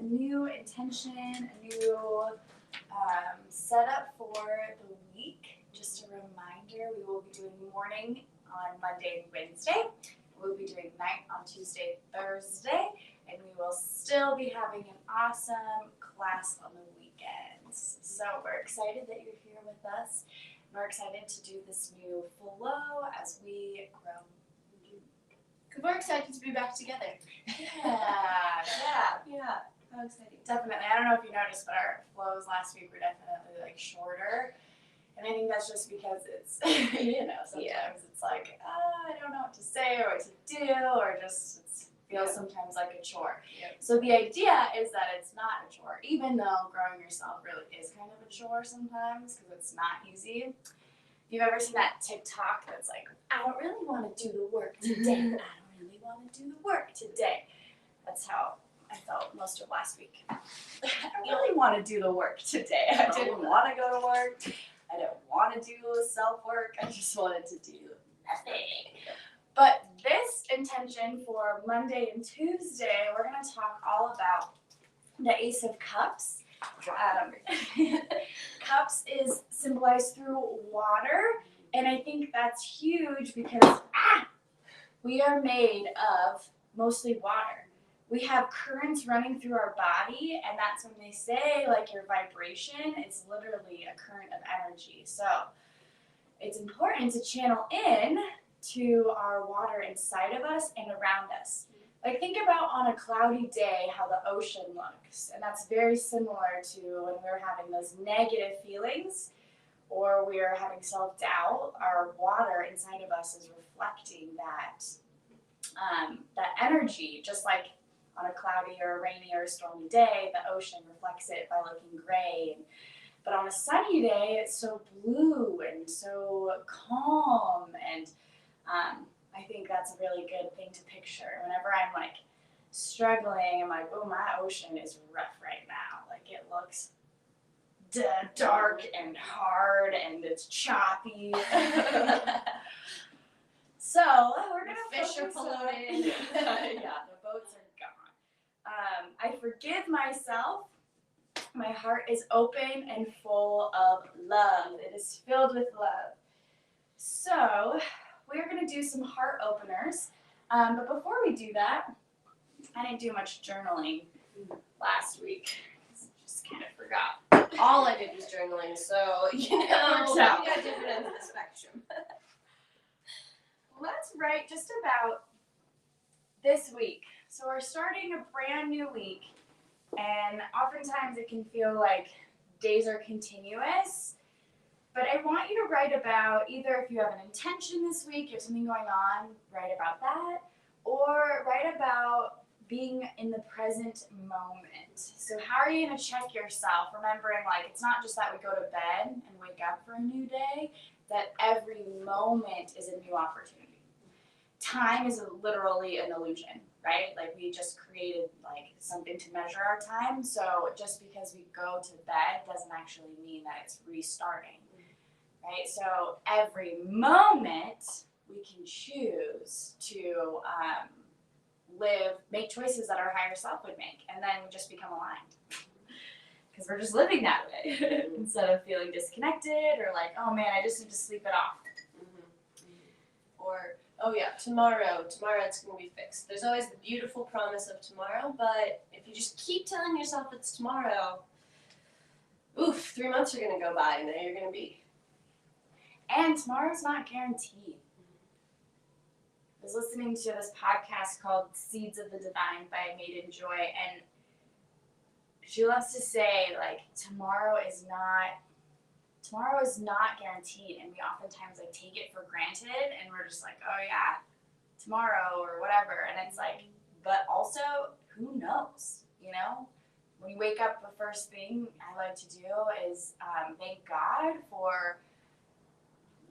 a new intention, a new setup for the week. Just a reminder, we will be doing morning on Monday and Wednesday. We'll be doing night on Tuesday, Thursday, and we will still be having an awesome class on the weekends. So we're excited that you're here with us. We're excited to do this new flow as we grow. Because we're excited to be back together. Yeah. How exciting. Definitely. I don't know if you noticed, but our flows last week were definitely like shorter. And I think that's just because it's, sometimes it's like, I don't know what to say or what to do, or just it feels sometimes like a chore. Yep. So the idea is that it's not a chore, even though growing yourself really is kind of a chore sometimes because it's not easy. If you've ever seen that TikTok that's like, I don't really want to do the work today. I don't really want to do the work today. That's how I felt most of last week. I don't really want to do the work today. I didn't want to go to work. I didn't want to do self-work. I just wanted to do nothing. But this intention for Monday and Tuesday, we're going to talk all about the Ace of Cups. Cups is symbolized through water, and I think that's huge because we are made of mostly water. We have currents running through our body, and that's when they say, like, your vibration is literally a current of energy. So it's important to channel in to our water inside of us and around us. Like, think about on a cloudy day how the ocean looks, and that's very similar to when we're having those negative feelings or we're having self-doubt. Our water inside of us is reflecting that energy, just like on a cloudy or a rainy or a stormy day, the ocean reflects it by looking gray. But on a sunny day, it's so blue and so calm. And I think that's a really good thing to picture. Whenever I'm like struggling, I'm like, oh, my ocean is rough right now. Like it looks dark and hard and it's choppy. So we're going to fish are polluted. Yeah, the boats are gone. I forgive myself. My heart is open and full of love. It is filled with love. So we're going to do some heart openers. But before we do that, I didn't do much journaling last week. Just kind of forgot. All I did was journaling, so, Works we out. got different ends of the spectrum. Let's write just about this week. So we're starting a brand new week, and oftentimes it can feel like days are continuous. But I want you to write about either if you have an intention this week, you have something going on, write about that, or write about being in the present moment. So how are you going to check yourself? Remembering, like, it's not just that we go to bed and wake up for a new day, that every moment is a new opportunity. Time is literally an illusion, right? Like, we just created like something to measure our time. So just because we go to bed doesn't actually mean that it's restarting, right? So every moment we can choose to make choices that our higher self would make, and then we just become aligned. Because we're just living that way instead of feeling disconnected or like, oh man, I just need to sleep it off. Or, oh yeah, tomorrow it's going to be fixed. There's always the beautiful promise of tomorrow, but if you just keep telling yourself it's tomorrow, 3 months are going to go by and there you're going to be. And tomorrow's not guaranteed. I was listening to this podcast called Seeds of the Divine by Maiden Joy, and she loves to say, like, tomorrow is not guaranteed, and we oftentimes like take it for granted, and we're just like, oh yeah, tomorrow or whatever, and it's like, but also, who knows, you know? When you wake up, the first thing I like to do is thank God for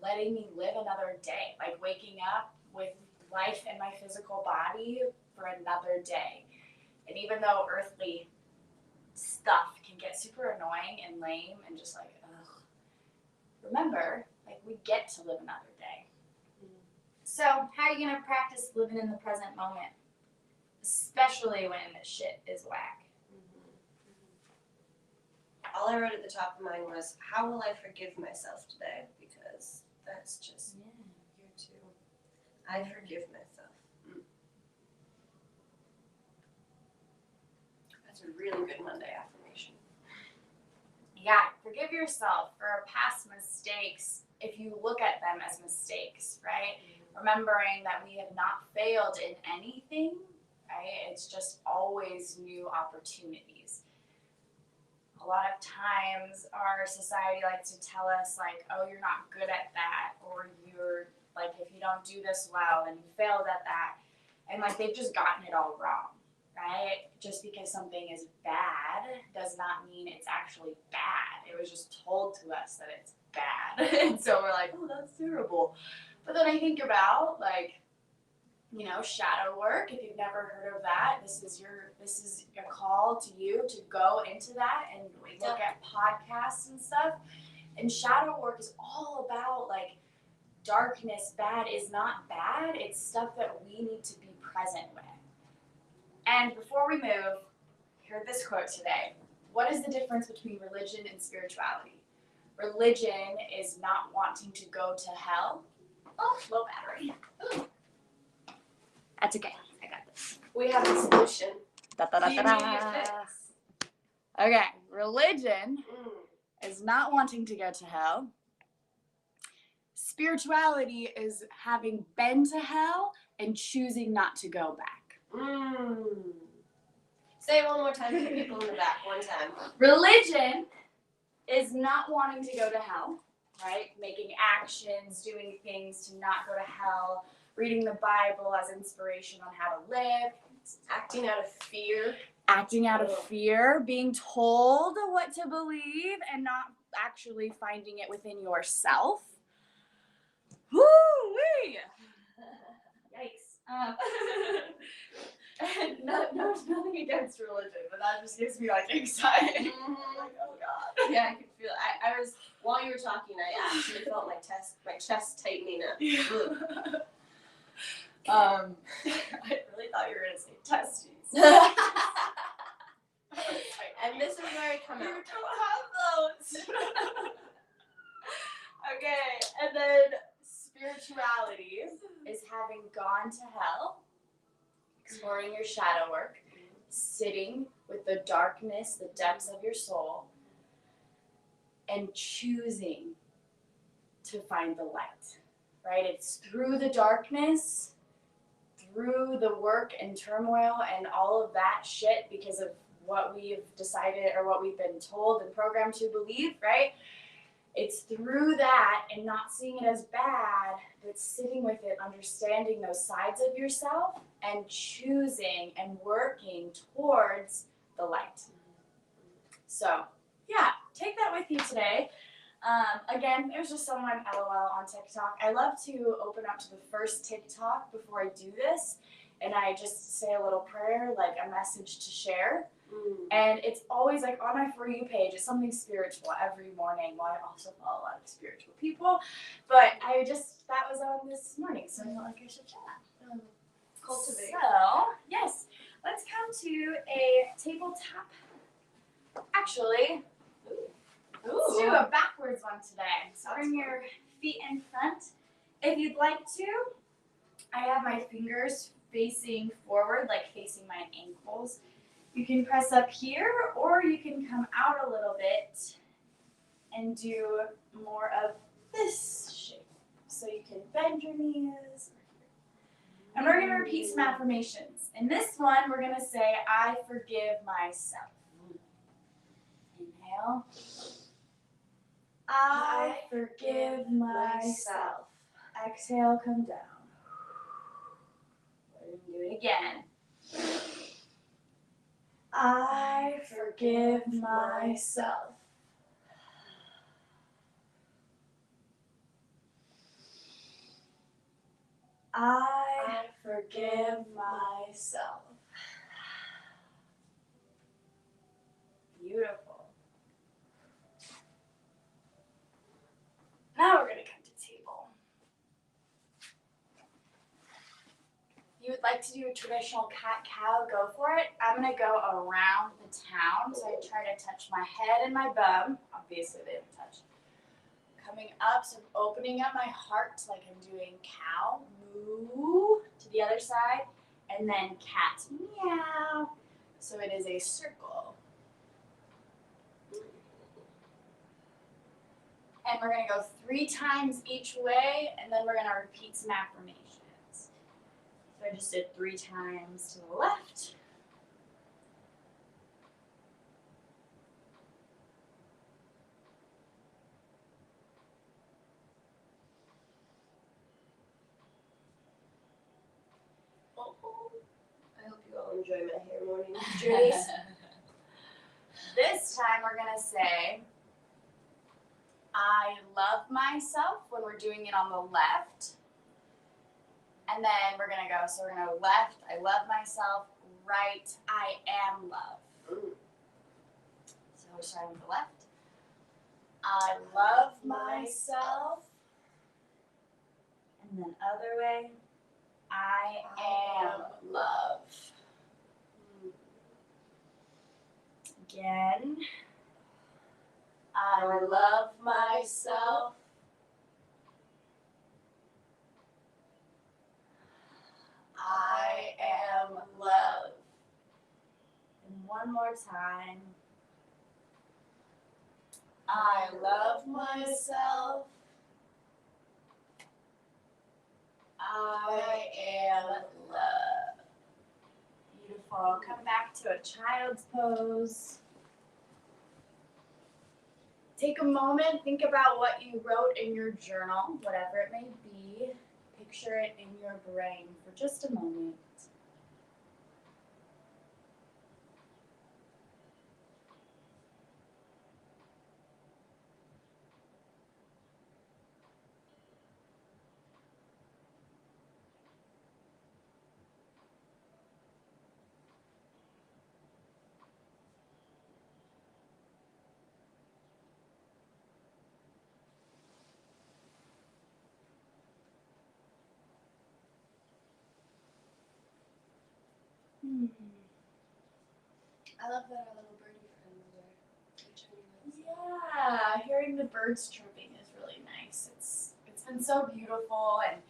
letting me live another day, like waking up with life in my physical body for another day. And even though earthly stuff can get super annoying and lame and just like, ugh, remember, like, we get to live another day. So how are you going to practice living in the present moment? Especially when the shit is whack. all I wrote at the top of mine was, how will I forgive myself today? Because that's just here too. I forgive myself. That's a really good Monday affirmation. Yeah, forgive yourself for past mistakes if you look at them as mistakes, right? Remembering that we have not failed in anything, right? It's just always new opportunities. A lot of times our society likes to tell us like, oh, you're not good at that, or you're like, if you don't do this well, then you failed at that. And like they've just gotten it all wrong, right? Just because something is bad does not mean it's actually bad. It was just told to us that it's bad. And so we're like, oh, that's terrible. But then I think about like, you know, shadow work. If you've never heard of that, this is a call to you to go into that, and we look at podcasts and stuff. And shadow work is all about like darkness. Bad is not bad. It's stuff that we need to be present with. And before we move, hear this quote today. What is the difference between religion and spirituality? Religion is not wanting to go to hell. Oh, low battery. Ooh. That's okay. I got this. We have a solution. Okay, religion is not wanting to go to hell. Spirituality is having been to hell and choosing not to go back. Say it one more time for the people in the back, one time. Religion is not wanting to go to hell, right? Making actions, doing things to not go to hell, reading the Bible as inspiration on how to live. Acting out of fear. Acting out of fear, being told what to believe and not actually finding it within yourself. Woo-wee! Yikes. Nothing against religion, but that just gives me like anxiety. Like, oh God. Yeah, I could feel it. I was, while you were talking, I actually felt my chest tightening up. I really thought you were going to say testes. And this is where I come out. You don't have those. Okay, and then spirituality is having gone to hell, exploring your shadow work, sitting with the darkness, the depths of your soul, and choosing to find the light, right? It's through the darkness, through the work and turmoil and all of that shit because of what we've decided or what we've been told and programmed to believe, right? It's through that and not seeing it as bad, but sitting with it, understanding those sides of yourself and choosing and working towards the light. So, yeah, take that with you today. Again, it was just someone LOL on TikTok. I love to open up to the first TikTok before I do this, and I just say a little prayer, like a message to share. And it's always like on my For You page, it's something spiritual every morning. Well, I also follow a lot of spiritual people, but that was on this morning, so I felt like I should chat. Cultivate. So, yes, let's come to a tabletop. Actually, let's do a backwards one today. So bring your feet in front. If you'd like to, I have my fingers facing forward, like facing my ankles. You can press up here, or you can come out a little bit and do more of this shape. So you can bend your knees. And we're going to repeat some affirmations. In this one, we're going to say, I forgive myself. Inhale. I forgive myself. Exhale, come down. We're going to do it again. I forgive myself. I forgive myself. Beautiful. Now we're going to come to table. If you would like like to do a traditional cat-cow, go for it. I'm gonna go around the town. So I try to touch my head and my bum. Obviously they don't touch. Coming up, so opening up my heart like I'm doing cow, moo to the other side, and then cat, meow. So it is a circle. And we're gonna go 3 times each way, and then we're gonna repeat some affirmations. So I just did 3 times to the left. I hope you all enjoy my hair morning journeys. This time we're gonna say, I love myself when we're doing it on the left. And then we're gonna go, so we're gonna left, I love myself, right, I am love. So we're starting with the left. I love myself. And then other way, I am love. Again. I love myself. I am love. And one more time. I love myself. I am love. Beautiful. Come back to a child's pose. Take a moment, think about what you wrote in your journal, whatever it may be. Picture it in your brain for just a moment. I love that our little birdie friends are chirping. Yeah, hearing the birds chirping is really nice. It's been so beautiful, and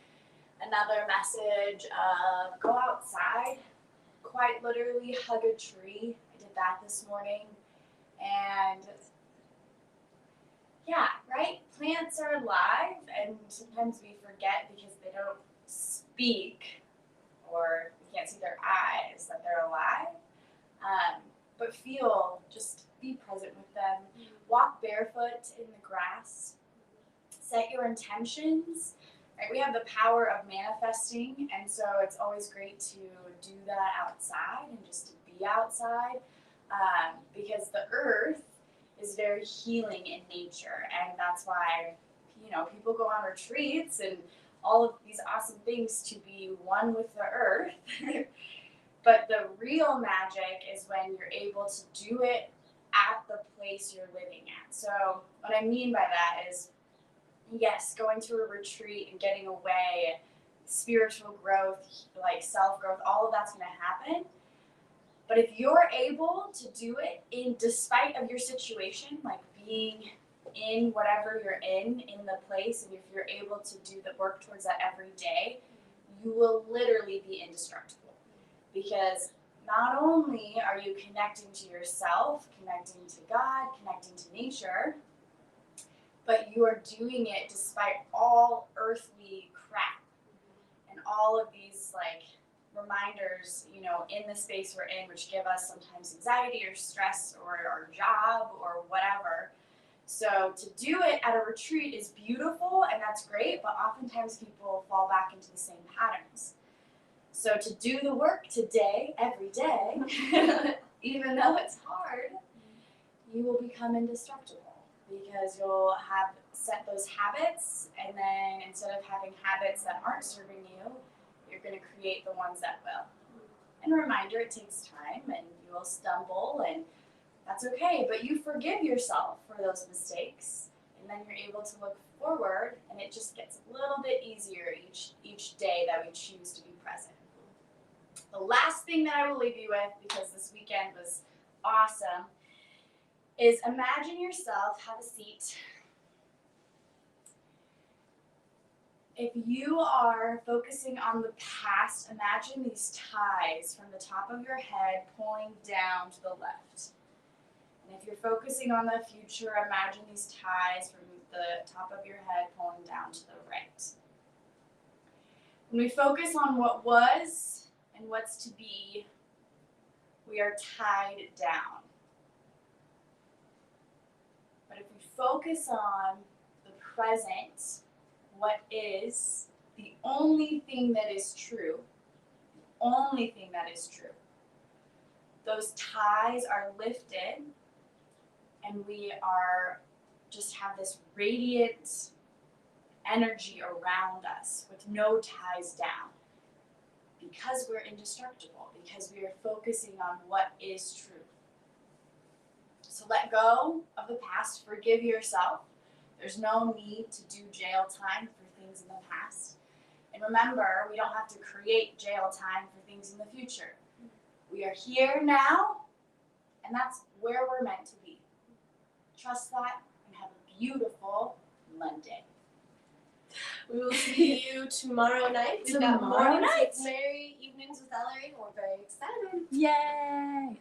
another message of go outside, quite literally hug a tree. I did that this morning, and yeah, right? Plants are alive, and sometimes we forget because they don't speak or we can't see their eyes that they're alive. But feel, just be present with them. Walk barefoot in the grass. Set your intentions. Right? We have the power of manifesting, and so it's always great to do that outside and just to be outside because the earth is very healing in nature, and that's why people go on retreats and all of these awesome things to be one with the earth. But the real magic is when you're able to do it at the place you're living at. So what I mean by that is, yes, going to a retreat and getting away, spiritual growth, like self-growth, all of that's going to happen. But if you're able to do it in despite of your situation, like being in whatever you're in the place, and if you're able to do the work towards that every day, you will literally be indestructible. Because not only are you connecting to yourself, connecting to God, connecting to nature, but you are doing it despite all earthly crap and all of these reminders, in the space we're in, which give us sometimes anxiety or stress or our job or whatever. So to do it at a retreat is beautiful, and that's great, but oftentimes people fall back into the same patterns. So to do the work today, every day, even though it's hard, you will become indestructible because you'll have set those habits, and then instead of having habits that aren't serving you, you're going to create the ones that will. And a reminder, it takes time, and you will stumble, and that's okay, but you forgive yourself for those mistakes, and then you're able to look forward, and it just gets a little bit easier each day that we choose to be present. The last thing that I will leave you with, because this weekend was awesome, is imagine yourself, have a seat. If you are focusing on the past, imagine these ties from the top of your head pulling down to the left. And if you're focusing on the future, imagine these ties from the top of your head pulling down to the right. When we focus on what was and what's to be, we are tied down. But if we focus on the present, what is, the only thing that is true, those ties are lifted and we are just have this radiant energy around us with no ties down, because we're indestructible, because we are focusing on what is true. So let go of the past, forgive yourself. There's no need to do jail time for things in the past. And remember, we don't have to create jail time for things in the future. We are here now, and that's where we're meant to be. Trust that, and have a beautiful Monday. We will see you tomorrow night. Tomorrow Mornings night. with Mary, evenings with Ellery. We're very excited. Yay!